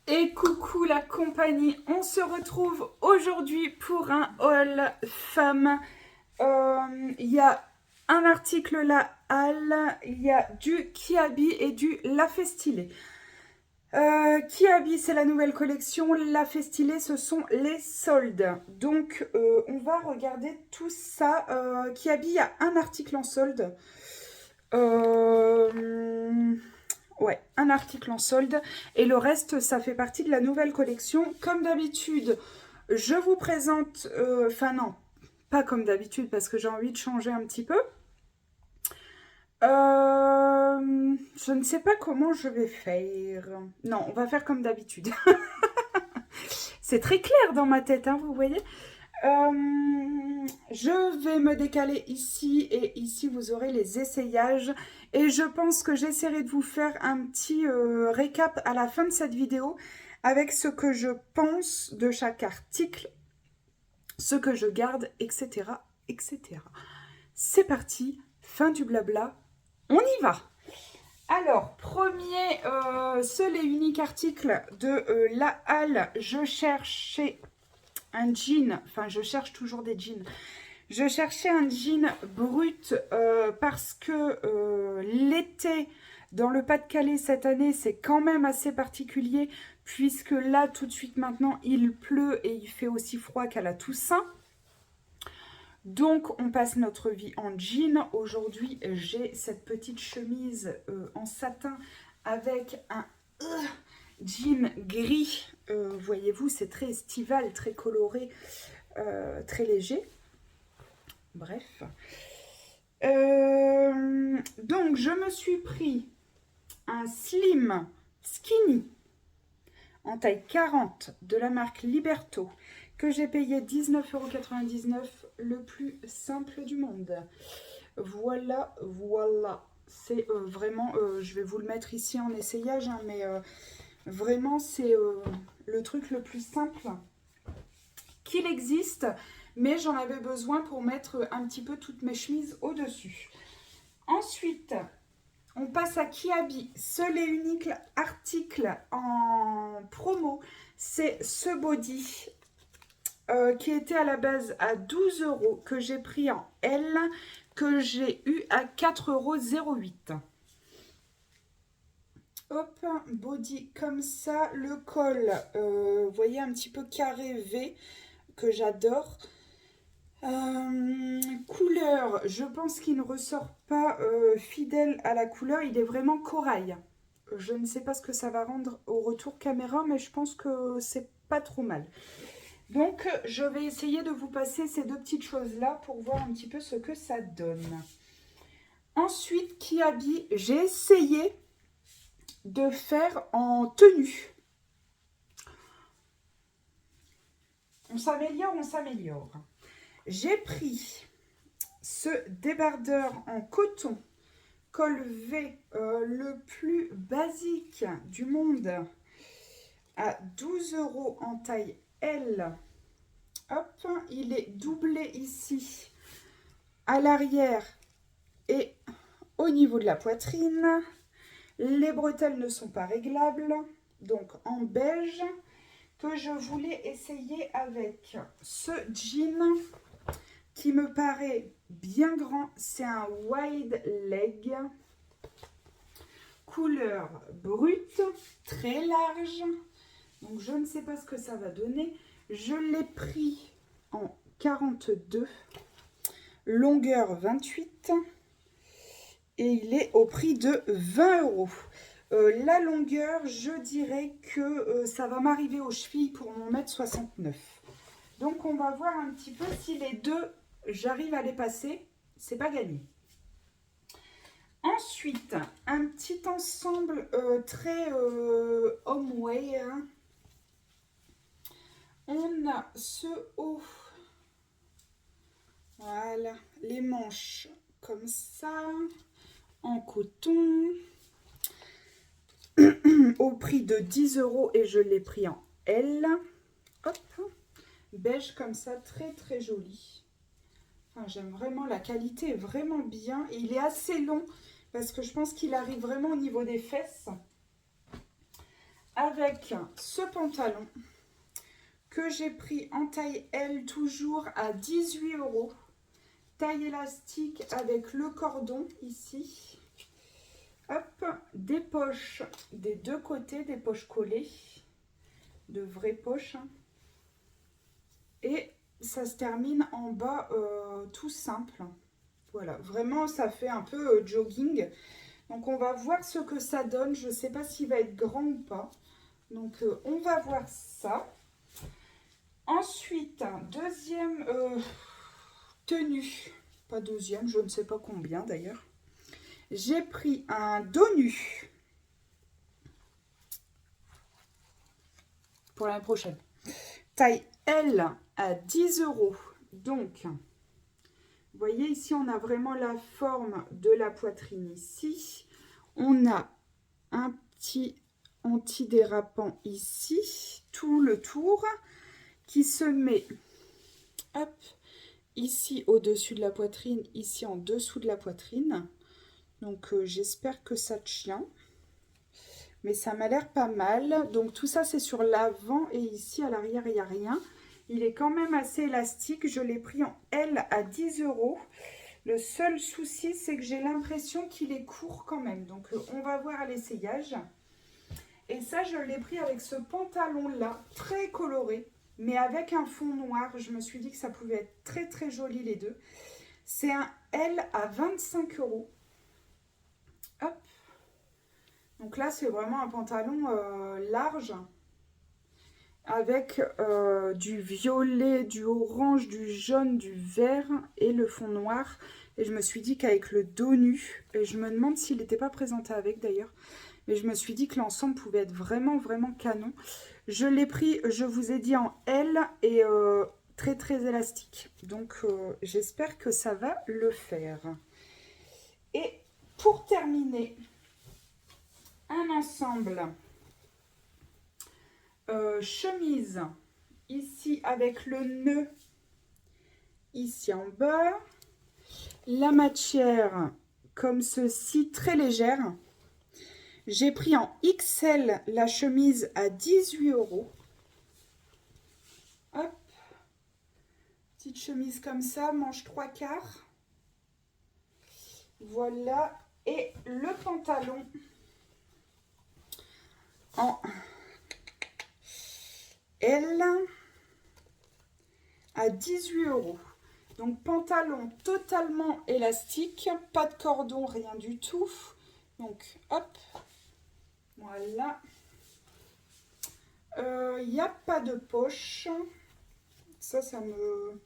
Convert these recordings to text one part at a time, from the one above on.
Et coucou la compagnie, on se retrouve aujourd'hui pour un haul femme. Il y a un article La Halle, il y a du Kiabi et du La Festilé. Kiabi c'est la nouvelle collection, La Festilé ce sont les soldes. Donc on va regarder tout ça. Kiabi, il y a un article en solde. Euh, Ouais, un article en solde et le reste, ça fait partie de la nouvelle collection. Comme d'habitude, je vous présente, enfin non, pas comme d'habitude parce que j'ai envie de changer un petit peu. Je ne sais pas comment je vais faire. Non, on va faire comme d'habitude. C'est très clair dans ma tête, hein, vous voyez. Je vais me décaler ici et ici vous aurez les essayages et je pense que j'essaierai de vous faire un petit récap à la fin de cette vidéo avec ce que je pense de chaque article, ce que je garde, etc. etc. C'est parti, fin du blabla, on y va. Alors, premier seul et unique article de La Halle, je cherchais un jean, enfin je cherche toujours des jeans. Je cherchais un jean brut parce que l'été dans le Pas-de-Calais cette année, c'est quand même assez particulier puisque là, tout de suite maintenant, il pleut et il fait aussi froid qu'à la Toussaint. Donc, on passe notre vie en jean. Aujourd'hui, j'ai cette petite chemise en satin avec un jean gris. Voyez-vous, c'est très estival, très coloré, très léger. Bref. Donc, je me suis pris un slim skinny en taille 40 de la marque Liberto que j'ai payé 19,99 €, le plus simple du monde. Voilà, voilà. C'est vraiment, je vais vous le mettre ici en essayage, hein, mais vraiment, c'est le truc le plus simple qu'il existe, mais j'en avais besoin pour mettre un petit peu toutes mes chemises au-dessus. Ensuite, on passe à Kiabi. Seul et unique article en promo, c'est ce body qui était à la base à 12 €, que j'ai pris en L, que j'ai eu à 4,08 €. Hop, body comme ça, le col, vous voyez, un petit peu carré V, que j'adore. Couleur, je pense qu'il ne ressort pas fidèle à la couleur, il est vraiment corail. Je ne sais pas ce que ça va rendre au retour caméra, mais je pense que c'est pas trop mal. Donc, je vais essayer de vous passer ces deux petites choses-là pour voir un petit peu ce que ça donne. Ensuite, Kiabi, j'ai essayé de faire en tenue. On s'améliore, on s'améliore. J'ai pris ce débardeur en coton col V, le plus basique du monde, à 12 € en taille L. Hop, il est doublé ici à l'arrière et au niveau de la poitrine. Les bretelles ne sont pas réglables, donc en beige, que je voulais essayer avec ce jean qui me paraît bien grand. C'est un wide leg, couleur brute, très large. Donc je ne sais pas ce que ça va donner. Je l'ai pris en 42, longueur 28, et il est au prix de 20 €. La longueur, je dirais que ça va m'arriver aux chevilles pour mon 1,69 m. Donc on va voir un petit peu si les deux, j'arrive à les passer. C'est pas gagné. Ensuite, un petit ensemble très homeway. Hein. On a ce haut. Voilà, les manches comme ça, en coton, au prix de 10 € et je l'ai pris en L. Hop, beige comme ça, très très joli. Enfin, j'aime vraiment, la qualité est vraiment bien. Et il est assez long parce que je pense qu'il arrive vraiment au niveau des fesses. avec ce pantalon que j'ai pris en taille L, toujours à 18 €. Taille élastique avec le cordon ici. Hop, des poches des deux côtés, des poches collées, de vraies poches. Et ça se termine en bas tout simple. Voilà, vraiment ça fait un peu jogging. Donc on va voir ce que ça donne. Je ne sais pas s'il va être grand ou pas. Donc on va voir ça. Ensuite, deuxième tenue. Pas deuxième, je ne sais pas combien d'ailleurs. J'ai pris un dos nu. Pour l'année prochaine. Taille L à 10 €. Donc, vous voyez ici, on a vraiment la forme de la poitrine ici. On a un petit antidérapant ici, tout le tour, qui se met hop, ici au-dessus de la poitrine, ici en dessous de la poitrine. Donc, j'espère que ça tient. Mais ça m'a l'air pas mal. Donc, tout ça, c'est sur l'avant et ici, à l'arrière, il n'y a rien. Il est quand même assez élastique. Je l'ai pris en L à 10 €. Le seul souci, c'est que j'ai l'impression qu'il est court quand même. Donc, on va voir à l'essayage. Et ça, je l'ai pris avec ce pantalon-là, très coloré, mais avec un fond noir. Je me suis dit que ça pouvait être très, très joli les deux. C'est un L à 25 €. Hop. Donc là, c'est vraiment un pantalon large avec du violet, du orange, du jaune, du vert et le fond noir. Et je me suis dit qu'avec le dos nu, et je me demande s'il n'était pas présenté avec d'ailleurs, mais je me suis dit que l'ensemble pouvait être vraiment, vraiment canon. Je l'ai pris, je vous ai dit, en L et très, très élastique. Donc, j'espère que ça va le faire. Et pour terminer, un ensemble chemise ici avec le nœud ici en bas, la matière comme ceci, très légère. J'ai pris en XL la chemise à 18 €. Hop, petite chemise comme ça, manche 3/4. Voilà, et le pantalon en L à 18 €. Donc pantalon totalement élastique, pas de cordon, rien du tout. Donc hop, voilà. Il n'y a pas de poche. Ça me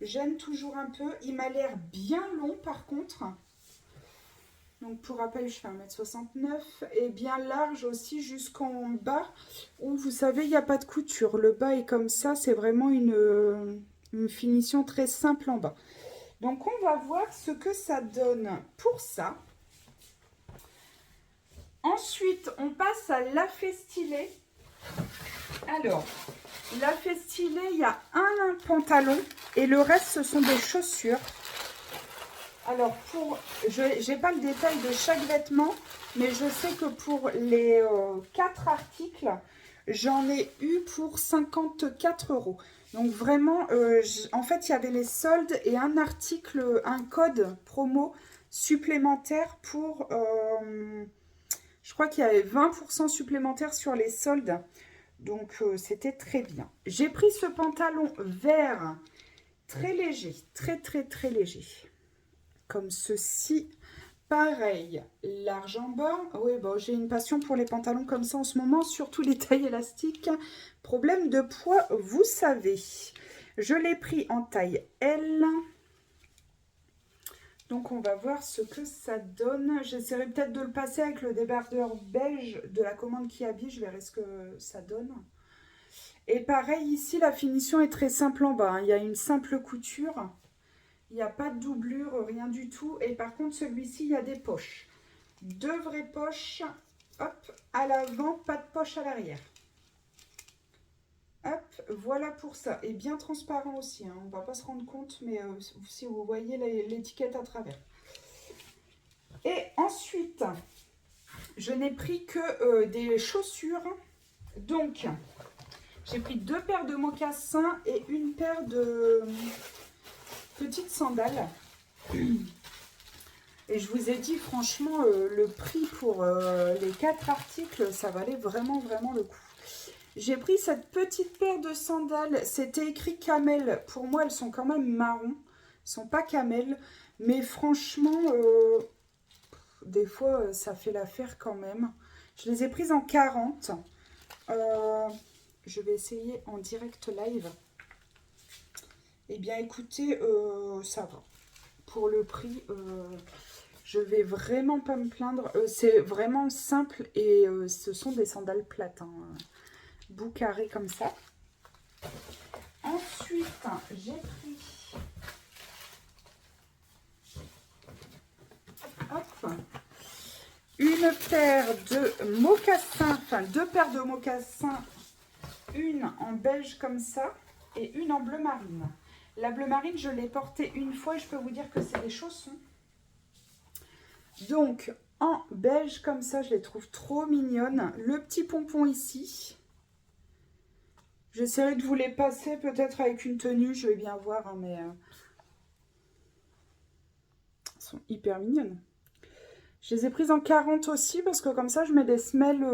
gêne toujours un peu. Il m'a l'air bien long par contre. Donc pour rappel, je fais 1,69 m et bien large aussi jusqu'en bas où vous savez, il n'y a pas de couture. Le bas est comme ça, c'est vraiment une finition très simple en bas. Donc on va voir ce que ça donne pour ça. Ensuite, on passe à lafet stylé. Alors, lafet stylé, il y a un pantalon et le reste, ce sont des chaussures. Alors, je n'ai pas le détail de chaque vêtement, mais je sais que pour les 4 articles, j'en ai eu pour 54 €. Donc vraiment, en fait, il y avait les soldes et un article, un code promo supplémentaire pour... je crois qu'il y avait 20% supplémentaire sur les soldes. Donc, c'était très bien. J'ai pris ce pantalon vert très léger, très, très, très léger. Comme ceci. Pareil, large en bas. Oui, bon, j'ai une passion pour les pantalons comme ça en ce moment, surtout les tailles élastiques. Problème de poids, vous savez. Je l'ai pris en taille L. Donc, on va voir ce que ça donne. J'essaierai peut-être de le passer avec le débardeur beige de la commande qui habille. Je verrai ce que ça donne. Et pareil, ici, la finition est très simple en bas. Il y a une simple couture. Il n'y a pas de doublure, rien du tout. Et par contre, celui-ci, il y a des poches. 2 vraies poches. Hop, à l'avant, pas de poche à l'arrière. Hop, voilà pour ça. Et bien transparent aussi. Hein. On ne va pas se rendre compte, mais si vous voyez l'étiquette à travers. Et ensuite, je n'ai pris que des chaussures Donc, j'ai pris 2 paires de mocassins et une paire de petites sandales. Et je vous ai dit, franchement, le prix pour les 4 articles, ça valait vraiment, vraiment le coup. J'ai pris cette petite paire de sandales. C'était écrit camel. Pour moi, elles sont quand même marron. Elles ne sont pas camel. Mais franchement, des fois, ça fait l'affaire quand même. Je les ai prises en 40. Je vais essayer en direct live. Eh bien, écoutez, ça va. Pour le prix, je vais vraiment pas me plaindre. C'est vraiment simple et ce sont des sandales plates. Hein. Bout carré comme ça. Ensuite, j'ai pris une paire de mocassins, enfin 2 paires de mocassins, une en beige comme ça et une en bleu marine. La bleu marine, je l'ai portée une fois et je peux vous dire que c'est des chaussons. Donc, en beige comme ça, je les trouve trop mignonnes. Le petit pompon ici. J'essaierai de vous les passer peut-être avec une tenue, je vais bien voir, hein, mais elles sont hyper mignonnes. Je les ai prises en 40 aussi parce que comme ça, je mets des semelles,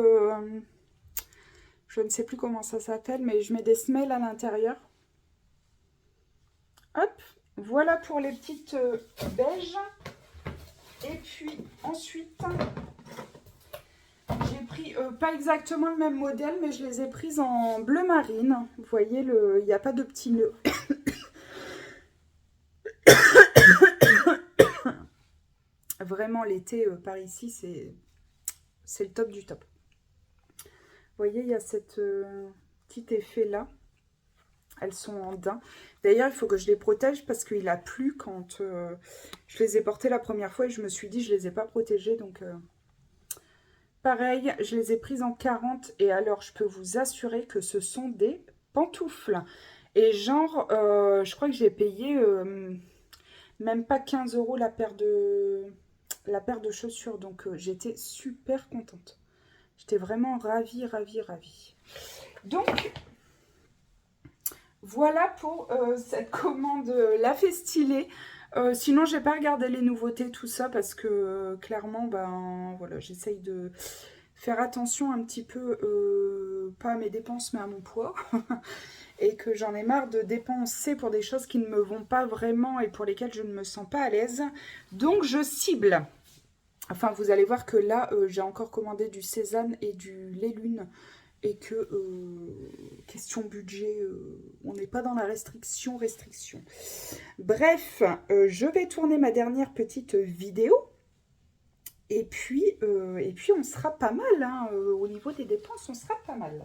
je ne sais plus comment ça s'appelle, mais je mets des semelles à l'intérieur. Hop, voilà pour les petites beiges. Et puis ensuite, j'ai pris pas exactement le même modèle, mais je les ai prises en bleu marine. Vous voyez, il n'y a pas de petit nœud. Vraiment, l'été par ici, c'est le top du top. Vous voyez, il y a cette petit effet là. Elles sont en daim. D'ailleurs, il faut que je les protège parce qu'il a plu quand je les ai portées la première fois et je me suis dit je les ai pas protégées. Donc, pareil, je les ai prises en 40 et alors je peux vous assurer que ce sont des pantoufles. Et genre, je crois que j'ai payé même pas 15 € la paire de chaussures. Donc, j'étais super contente. J'étais vraiment ravie, ravie, ravie. Donc, voilà pour cette commande La Fée Stylée. Sinon, j'ai pas regardé les nouveautés, tout ça, parce que clairement, ben voilà, j'essaye de faire attention un petit peu, pas à mes dépenses, mais à mon poids. Et que j'en ai marre de dépenser pour des choses qui ne me vont pas vraiment et pour lesquelles je ne me sens pas à l'aise. Donc, je cible. Enfin, vous allez voir que là, j'ai encore commandé du sésame et du lait lune. Et que, question budget, on n'est pas dans la restriction. Bref, je vais tourner ma dernière petite vidéo. Et puis on sera pas mal. Hein, au niveau des dépenses, on sera pas mal.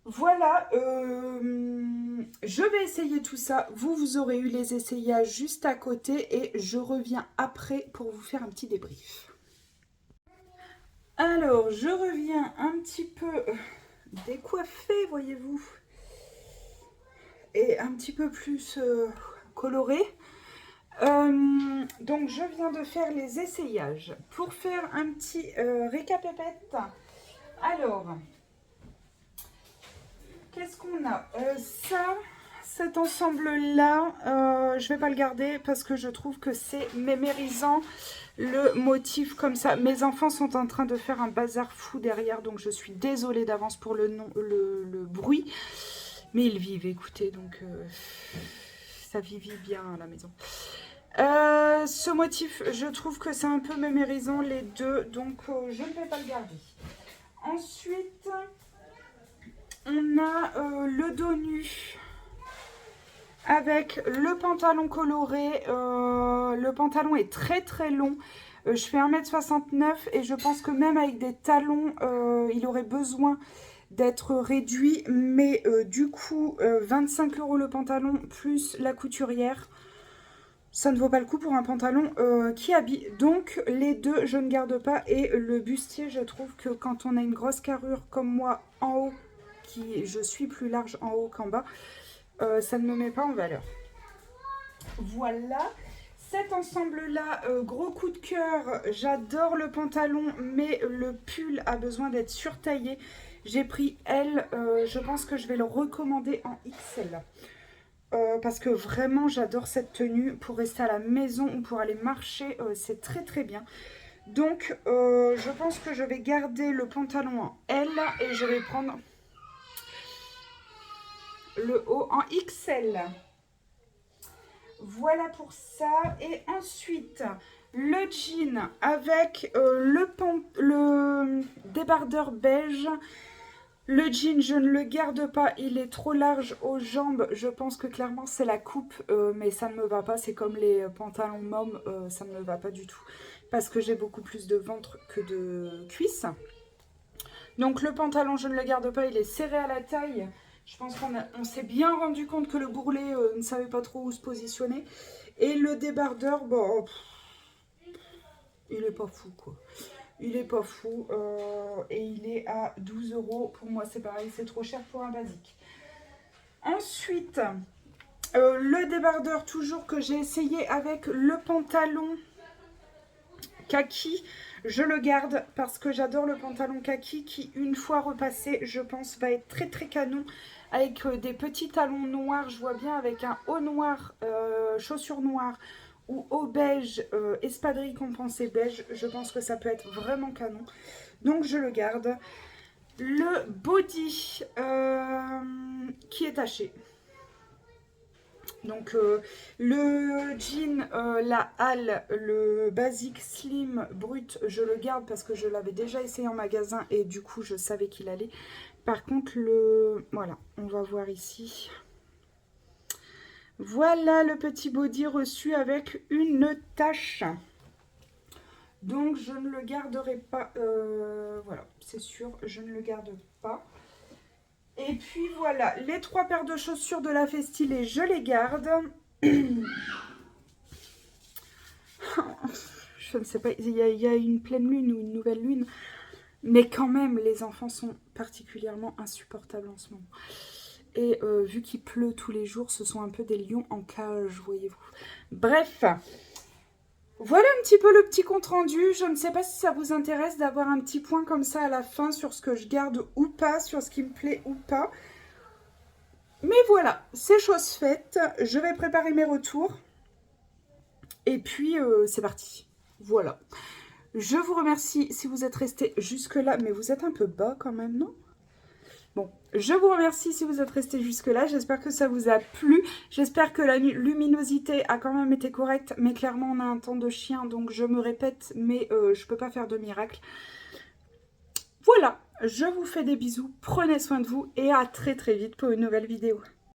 Voilà, je vais essayer tout ça. Vous aurez eu les essayages juste à côté. Et je reviens après pour vous faire un petit débrief. Alors, je reviens un petit peu décoiffée, voyez-vous, et un petit peu plus colorée. Donc, je viens de faire les essayages. Pour faire un petit récapépète, alors, qu'est-ce qu'on a cet ensemble-là, je ne vais pas le garder parce que je trouve que c'est mémérisant. Le motif comme ça. Mes enfants sont en train de faire un bazar fou derrière, donc je suis désolée d'avance pour le bruit. Mais ils vivent, écoutez, donc ça vit bien à la maison. Ce motif, je trouve que c'est un peu mémérisant les deux, donc je ne vais pas le garder. Ensuite, on a le dos nu avec le pantalon coloré. Le pantalon est très très long. Je fais 1,69 m et je pense que même avec des talons, il aurait besoin d'être réduit. Mais du coup, 25 € le pantalon plus la couturière. Ça ne vaut pas le coup pour un pantalon qui habille. Donc les deux, je ne garde pas. Et le bustier, je trouve que quand on a une grosse carrure comme moi en haut, je suis plus large en haut qu'en bas, ça ne me met pas en valeur. Voilà. Cet ensemble-là, gros coup de cœur. J'adore le pantalon, mais le pull a besoin d'être surtaillé. J'ai pris L, je pense que je vais le recommander en XL. Parce que vraiment j'adore cette tenue pour rester à la maison ou pour aller marcher, c'est très très bien. Donc je pense que je vais garder le pantalon en L et je vais prendre le haut en XL. Voilà pour ça. Et ensuite, le jean avec le débardeur beige. Le jean, je ne le garde pas, il est trop large aux jambes. Je pense que clairement c'est la coupe, mais ça ne me va pas. C'est comme les pantalons mom, ça ne me va pas du tout. Parce que j'ai beaucoup plus de ventre que de cuisses. Donc le pantalon, je ne le garde pas, il est serré à la taille. Je pense qu'on s'est bien rendu compte que le bourrelet ne savait pas trop où se positionner. Et le débardeur, bon, il est pas fou quoi. Il est pas fou et il est à 12 €. Pour moi, c'est pareil, c'est trop cher pour un basique. Ensuite, le débardeur, toujours que j'ai essayé avec le pantalon kaki. Je le garde parce que j'adore le pantalon kaki qui, une fois repassé, je pense, va être très très canon. Avec des petits talons noirs, je vois bien avec un haut noir, chaussures noires ou haut beige, espadrille compensée beige. Je pense que ça peut être vraiment canon. Donc je le garde. Le body qui est taché. Donc le jean, la halle, le basique slim brut, je le garde parce que je l'avais déjà essayé en magasin et du coup je savais qu'il allait. Par contre voilà, on va voir ici. Voilà le petit body reçu avec une tache. Donc je ne le garderai pas, voilà, c'est sûr, je ne le garde pas. Et puis voilà, les 3 paires de chaussures de la Festylé, je les garde. Je ne sais pas, il y a une pleine lune ou une nouvelle lune. Mais quand même, les enfants sont particulièrement insupportables en ce moment. Et vu qu'il pleut tous les jours, ce sont un peu des lions en cage, voyez-vous. Bref, voilà un petit peu le petit compte rendu. Je ne sais pas si ça vous intéresse d'avoir un petit point comme ça à la fin sur ce que je garde ou pas, sur ce qui me plaît ou pas. Mais voilà, c'est chose faite. Je vais préparer mes retours. Et puis, c'est parti. Voilà. Je vous remercie si vous êtes resté jusque-là. Mais vous êtes un peu bas quand même, non? Bon, je vous remercie si vous êtes resté jusque-là. J'espère que ça vous a plu. J'espère que la luminosité a quand même été correcte. Mais clairement, on a un temps de chien. Donc, je me répète, mais je ne peux pas faire de miracle. Voilà, je vous fais des bisous. Prenez soin de vous et à très très vite pour une nouvelle vidéo.